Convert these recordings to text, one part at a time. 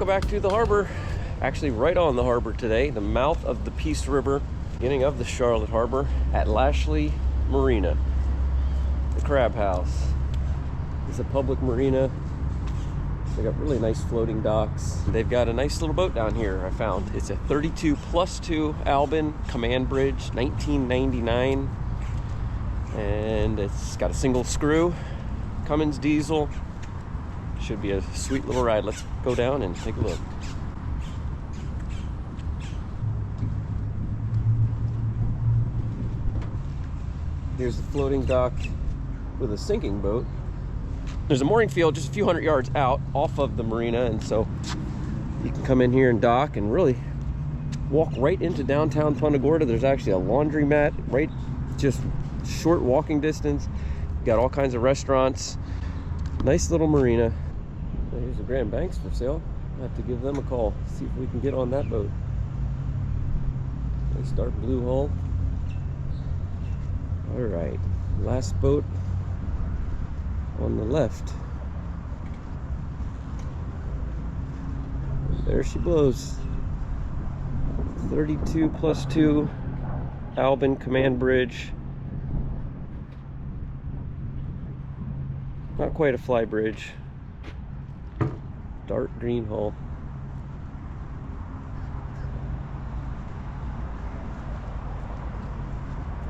welcome back to the harbor. Actually right on the harbor today, the mouth of the Peace River, beginning of the Charlotte Harbor at Lashley Marina, the Crab House. It's a public marina. They got really nice floating docks. They've got a nice little boat down here I found. It's a 32+2 Albin COMMAND BRIDGE, 1999. And it's got a single screw, Cummins diesel. Should be a sweet little ride. Let's go down and take a look. Here's the floating dock with a sinking boat. There's a mooring field just a few hundred yards out off of the marina, and so you can come in here and dock and really walk right into downtown Punta Gorda. There's actually a laundromat right just short walking distance. Got all kinds of restaurants. Nice little marina. Here's the Grand Banks for sale. I'll have to give them a call, see if we can get on that boat. Nice dark blue hull. All right, last boat on the left. There she blows. 32+2 Albin COMMAND BRIDGE. Not quite a fly bridge. Dark green hull.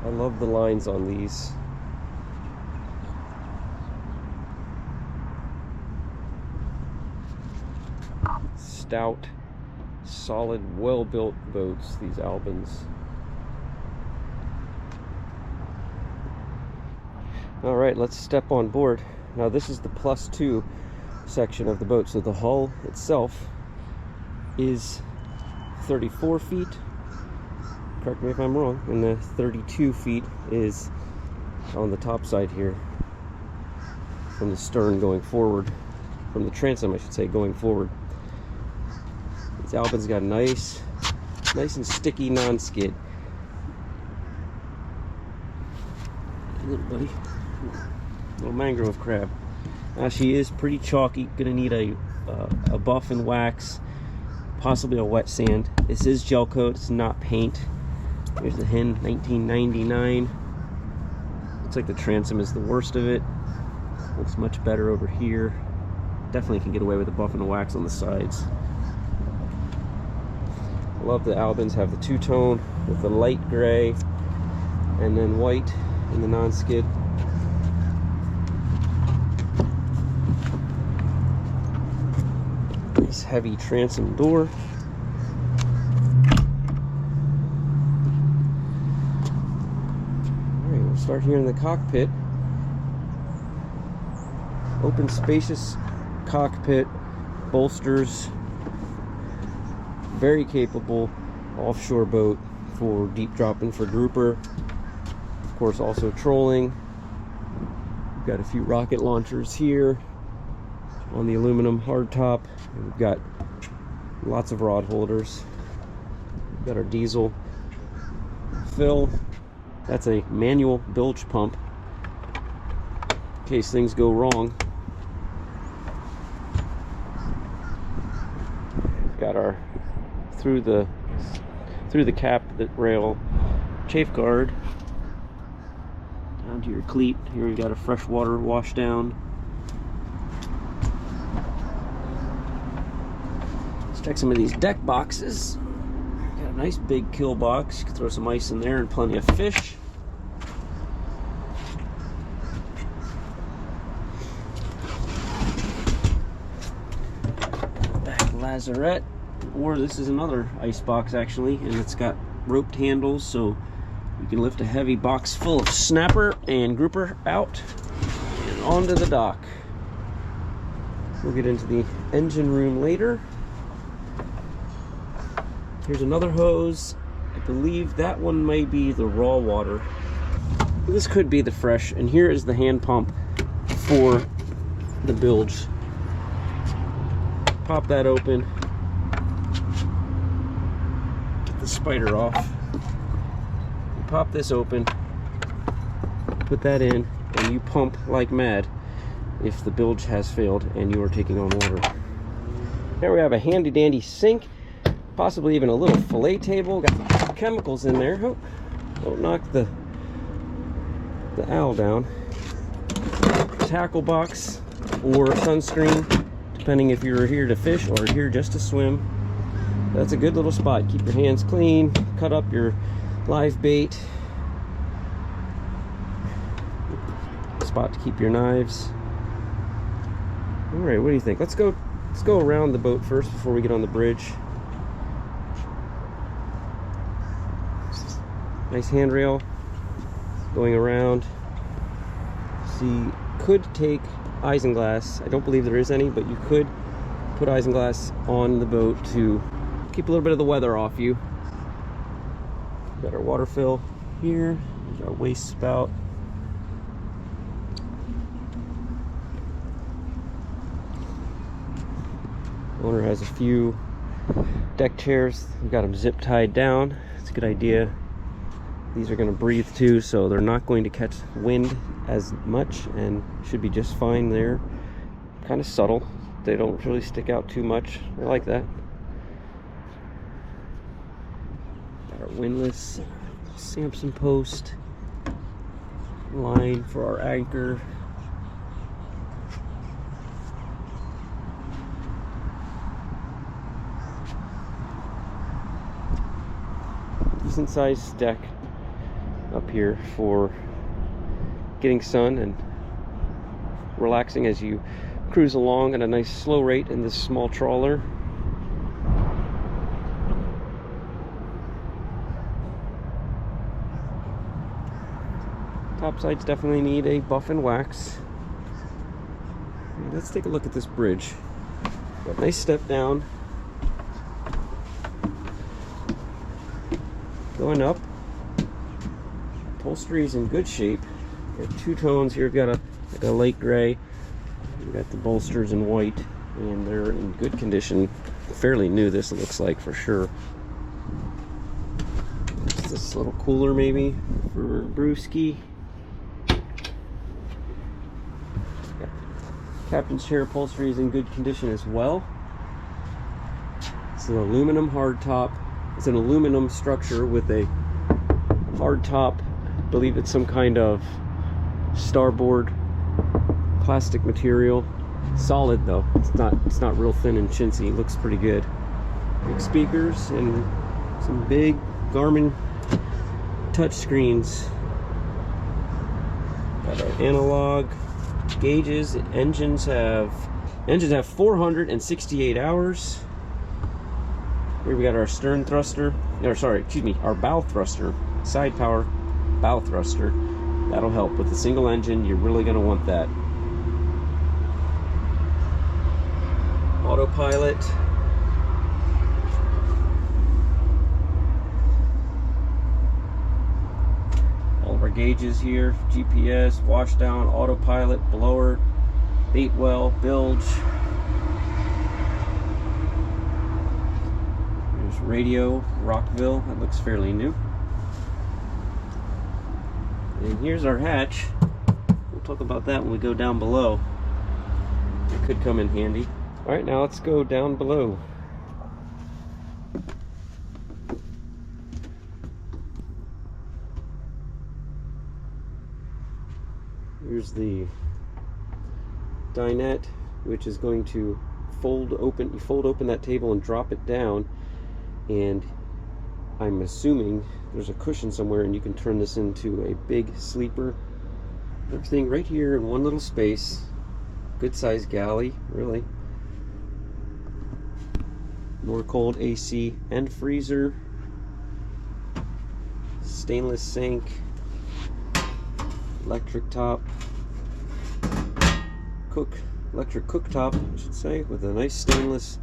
I love the lines on these. Stout, solid, well-built boats, these Albins. All right, let's step on board. Now this is the +2 section of the boat, so the hull itself is 34 feet. Correct me if I'm wrong. And the 32 feet is on the top side here, from the stern going forward, from the transom, I should say, going forward. This Albin's got nice and sticky non-skid. Little buddy, little mangrove crab. Now she is pretty chalky. Gonna need a buff and wax, possibly a wet sand. This is gel coat. It's not paint. Here's the Hen, 1999. Looks like the transom is the worst of it. Looks much better over here. Definitely can get away with a buff and a wax on the sides. I love the Albins have the two-tone with the light gray and then white in the non-skid. Nice heavy transom door. Alright, we'll start here in the cockpit. Open, spacious cockpit, bolsters. Very capable offshore boat for deep dropping for grouper. Of course, also trolling. We've got a few rocket launchers here on the aluminum hardtop. We've got lots of rod holders. We've got our diesel fill. That's a manual bilge pump in case things go wrong. We've got our through the cap, the rail chafe guard down to your cleat. Here we've got a freshwater wash down. Let's check some of these deck boxes. Got a nice big kill box. You can throw some ice in there and plenty of fish. Back lazarette. Or this is another ice box actually, and it's got roped handles, so you can lift a heavy box full of snapper and grouper out and onto the dock. We'll get into the engine room later. Here's another hose. I believe that one may be the raw water. This could be the fresh, and here is the hand pump for the bilge. Pop that open. Spider off. You pop this open, put that in, and you pump like mad if the bilge has failed and you are taking on water. There we have a handy dandy sink, possibly even a little fillet table. Got some chemicals in there. Oh, don't knock the owl down. Tackle box or sunscreen, depending if you're here to fish or here just to swim. That's a good little spot. Keep your hands clean, cut up your live bait. Spot to keep your knives. All right, what do you think? Let's go around the boat first before we get on the bridge. Nice handrail going around. See, could take isinglass. I don't believe there is any, but you could put isinglass on the boat to keep a little bit of the weather off you. Got our water fill here. There's our waste spout. Owner has a few deck chairs. We've got them zip tied down. It's a good idea. These are going to breathe too, so they're not going to catch wind as much and should be just fine there. Kind of subtle. They don't really stick out too much. I like that. Got our windlass Samson post. Line for our anchor. Decent sized deck up here for getting sun and relaxing as you cruise along at a nice slow rate in this small trawler. Top sides definitely need a buff and wax. Let's take a look at this bridge. Got a nice step down. Going up. Upholstery is in good shape. Got two tones here. We've got like a light gray. We've got the bolsters in white, and they're in good condition. Fairly new, this looks like for sure. Just this little cooler maybe for brewski. Captain's chair upholstery is in good condition as well. It's an aluminum hardtop. It's an aluminum structure with a hard top. I believe it's some kind of starboard plastic material. Solid though. It's not real thin and chintzy. It looks pretty good. Big speakers and some big Garmin touch screens. Got our analog gauges. Engines have 468 hours. Here we got our stern thruster, or sorry, excuse me, our bow thruster, side power bow thruster. That'll help with the single engine. You're really going to want that. Autopilot. All of our gauges here, GPS, washdown, autopilot, blower, bait well, bilge. Radio, Rockville, that looks fairly new. And here's our hatch. We'll talk about that when we go down below. It could come in handy. Alright, now let's go down below. Here's the dinette, which is going to fold open. You fold open that table and drop it down, and I'm assuming there's a cushion somewhere and you can turn this into a big sleeper. Everything right here in one little space. Good sized galley, really. More cold AC and freezer. Stainless sink. Electric top. Electric cooktop, I should say, with a nice stainless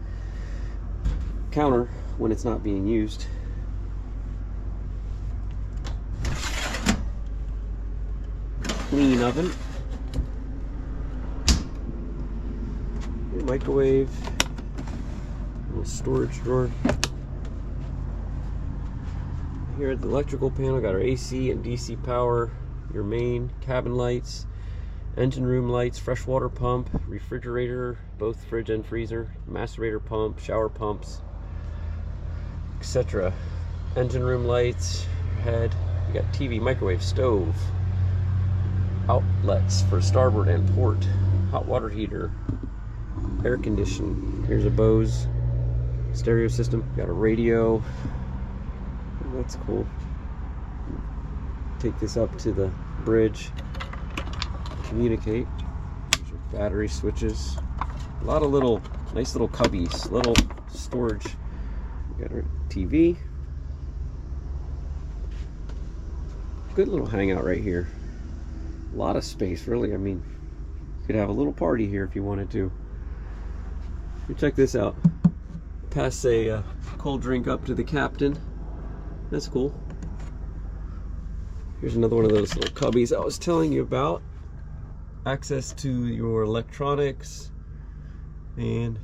counter when it's not being used. Clean oven. Microwave. Little storage drawer. Here at the electrical panel, got our AC and DC power, your main cabin lights, Engine room lights, freshwater pump, refrigerator, both fridge and freezer, macerator pump, shower pumps, etc. Engine room lights, head. You got TV, microwave, stove, outlets for starboard and port, hot water heater, air condition. Here's a Bose stereo system. Got a radio. That's cool. Take this up to the bridge. Communicate. There's your battery switches. A lot of little, nice little cubbies, little storage. Got our TV. Good little hangout right here. A lot of space, really. I mean, you could have a little party here if you wanted to. Check this out. Pass a cold drink up to the captain. That's cool. Here's another one of those little cubbies I was telling you about. Access to your electronics, and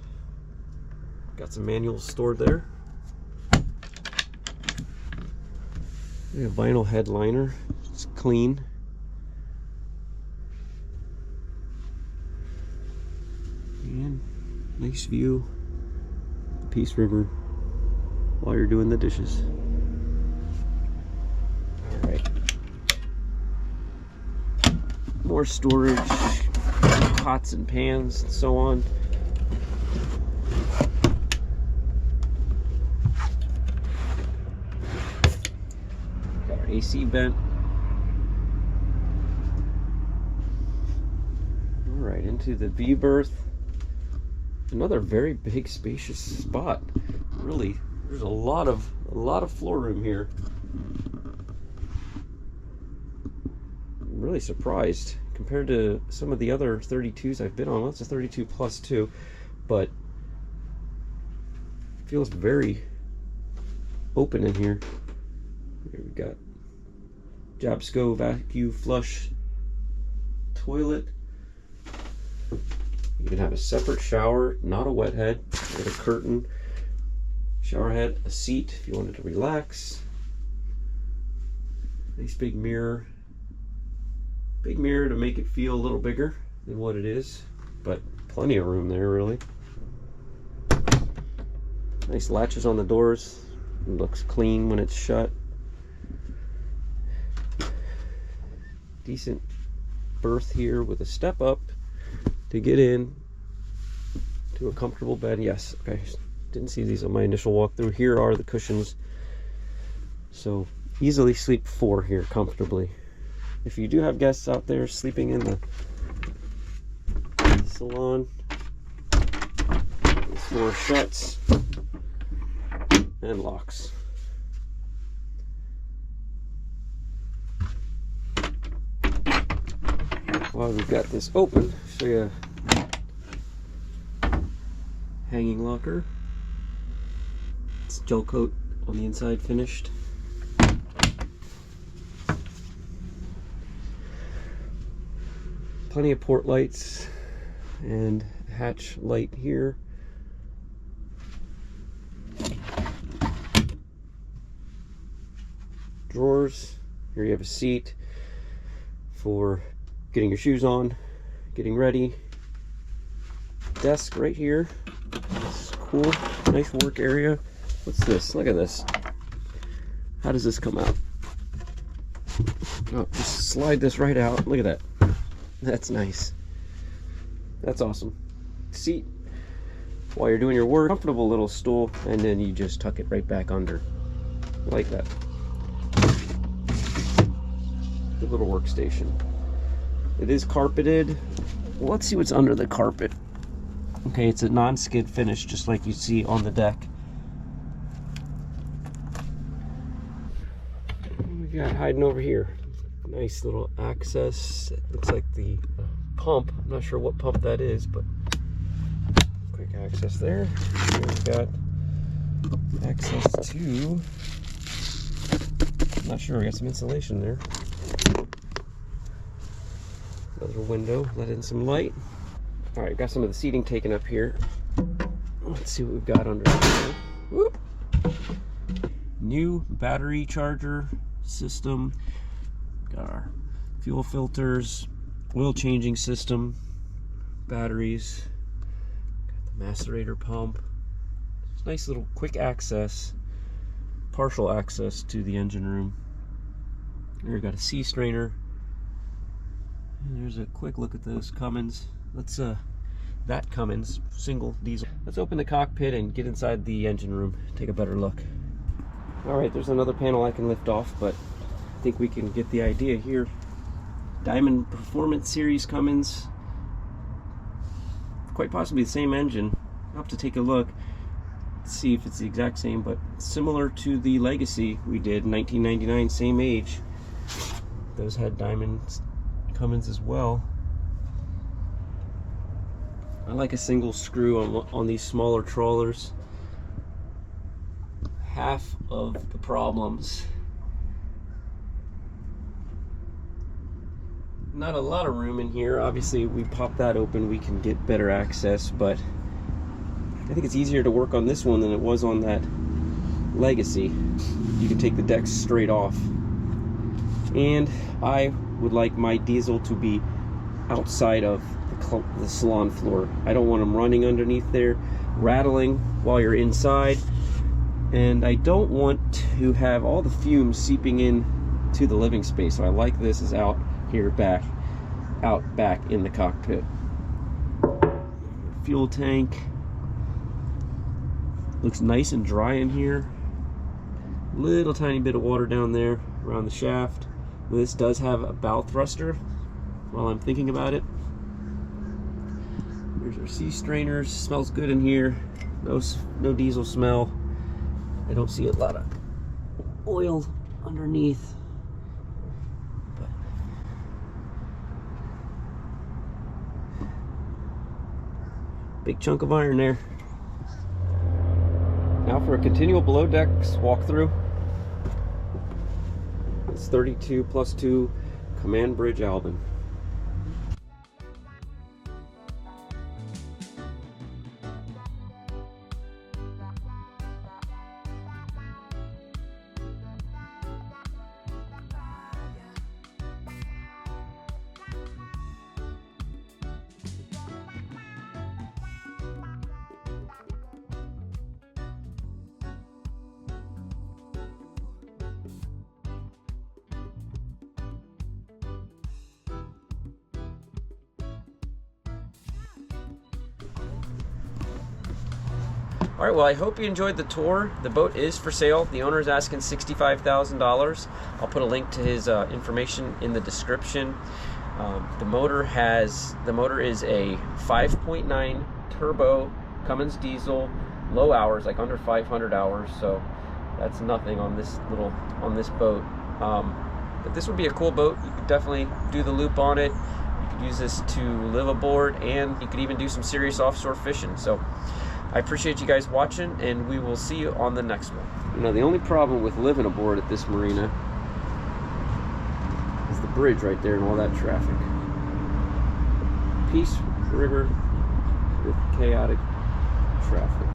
got some manuals stored there. A vinyl headliner. It's clean. And nice view of the Peace River while you're doing the dishes. Alright. More storage, pots and pans and so on. Got our AC vent. Alright, into the V berth. Another very big, spacious spot. Really, there's a lot of floor room here. I'm really surprised compared to some of the other 32s I've been on. Well, it's a 32+2, but it feels very open in here. Here we got Jabsco vacuum flush toilet. You can have a separate shower, not a wet head, with a curtain, shower head, a seat if you wanted to relax. Nice big mirror. Big mirror to make it feel a little bigger than what it is, but plenty of room there, really. Nice latches on the doors. It looks clean when it's shut. Decent berth here with a step up to get in to a comfortable bed. Yes, okay, didn't see these on my initial walkthrough. Here are the cushions, so easily sleep 4 here comfortably. If you do have guests out there sleeping in the salon, this door shuts and locks. While we've got this open, show you a hanging locker. It's gel coat on the inside finished. Plenty of port lights and hatch light here. Drawers. Here you have a seat for getting your shoes on, getting ready. Desk right here. It's cool. Nice work area. What's this? Look at this. How does this come out? Oh, just slide this right out. Look at that. That's nice. That's awesome. Seat while you're doing your work. Comfortable little stool, and then you just tuck it right back under. Like that. Good little workstation. It is carpeted. Well, let's see what's under the carpet. Okay, it's a non-skid finish, just like you see on the deck. What we got hiding over here? Nice little access. It looks like the pump. I'm not sure what pump that is, but quick access there. We've got access to, I'm not sure, we got some insulation there. Another window, let in some light. All right, got some of the seating taken up here. Let's see what we've got under here. Whoop. New battery charger system. Got our fuel filters, oil changing system, batteries, got the macerator pump. It's nice little quick access, partial access to the engine room. Here we got a sea strainer. And there's a quick look at those Cummins. That Cummins single diesel. Let's open the cockpit and get inside the engine room, take a better look. All right, there's another panel I can lift off, but I think we can get the idea here. Diamond Performance Series Cummins, quite possibly the same engine. I'll have to take a look, see if it's the exact same, but similar to the Legacy we did in 1999, same age. Those had Diamond Cummins as well. I like a single screw on these smaller trawlers. Half of the problems. Not a lot of room in here. Obviously, we pop that open, we can get better access, but I think it's easier to work on this one than it was on that Legacy. You can take the decks straight off. And I would like my diesel to be outside of the salon floor. I don't want them running underneath there, rattling while you're inside. And I don't want to have all the fumes seeping in to the living space. So I like this is out here out back in the cockpit. Fuel tank. Looks nice and dry in here. Little tiny bit of water down there around the shaft. This does have a bow thruster while I'm thinking about it. Here's our sea strainers. Smells good in here. No diesel smell. I don't see a lot of oil underneath. But big chunk of iron there. Now for a continual below decks walkthrough. It's 32+2 Command Bridge Albin. All right, well, I hope you enjoyed the tour. The boat is for sale. The owner is asking $65,000. I'll put a link to his information in the description. The motor is a 5.9 turbo Cummins diesel, low hours, like under 500 hours. So that's nothing on this boat. But this would be a cool boat. You could definitely do the loop on it. You could use this to live aboard, and you could even do some serious offshore fishing. So I appreciate you guys watching, and we will see you on the next one. You know, the only problem with living aboard at this marina is the bridge right there and all that traffic. Peace River with chaotic traffic.